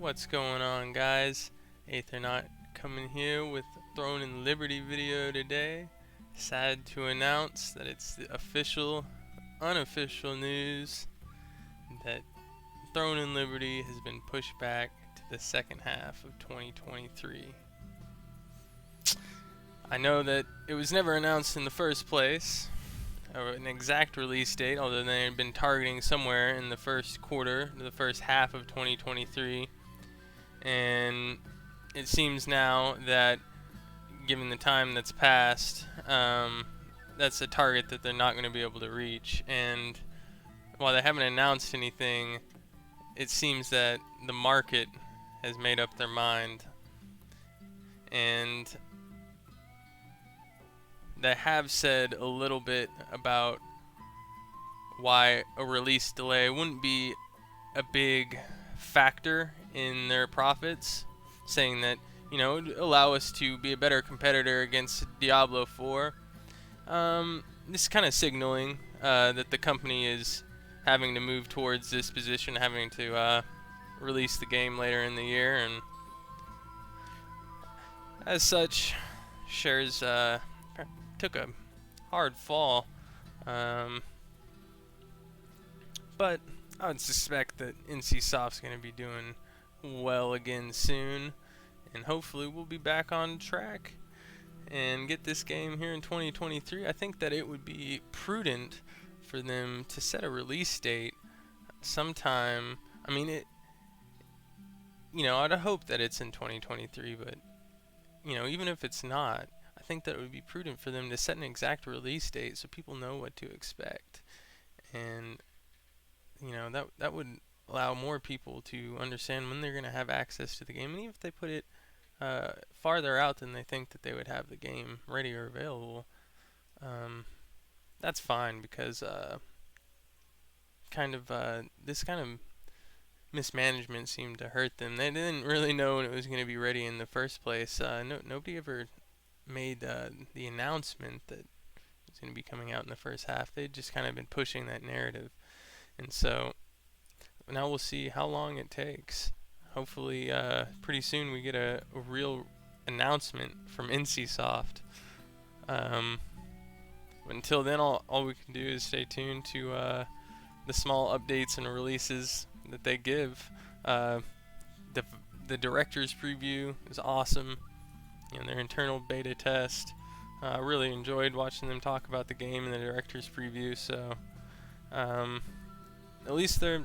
What's going on, guys? Aethernaut coming here with Throne and Liberty video today. Sad to announce that it's the official, unofficial news that Throne and Liberty has been pushed back to the second half of 2023. I know that it was never announced in the first place, or an exact release date, although they had been targeting somewhere in the first quarter, the first half of 2023. And it seems now that, given the time that's passed, that's a target that they're not going to be able to reach. And while they haven't announced anything, it seems that the market has made up their mind. And they have said a little bit about why a release delay wouldn't be a big factor in their profits, saying that, it would allow us to be a better competitor against Diablo IV. This is kind of signaling that the company is having to move towards this position, having to release the game later in the year, and as such, shares took a hard fall, but I would suspect that NCSoft's going to be doing well again soon, and hopefully we'll be back on track and get this game here in 2023. I think that it would be prudent for them to set a release date sometime. I mean, I'd hope that it's in 2023, but even if it's not, I think that it would be prudent for them to set an exact release date so people know what to expect. And that would allow more people to understand when they're going to have access to the game. And even if they put it farther out than they think that they would have the game ready or available, that's fine, because this kind of mismanagement seemed to hurt them. They didn't really know when it was going to be ready in the first place. Nobody ever made the announcement that it's going to be coming out in the first half. They'd just kind of been pushing that narrative. And so now we'll see how long it takes. Hopefully pretty soon we get a real announcement from NCSoft. Until then, all we can do is stay tuned to the small updates and releases that they give. The director's preview is awesome. Their internal beta test. I really enjoyed watching them talk about the game in the director's preview. So at least they're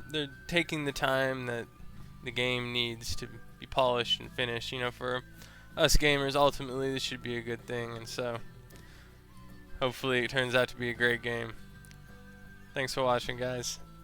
taking the time that the game needs to be polished and finished. For us gamers, ultimately this should be a good thing, and so hopefully it turns out to be a great game. Thanks for watching, guys.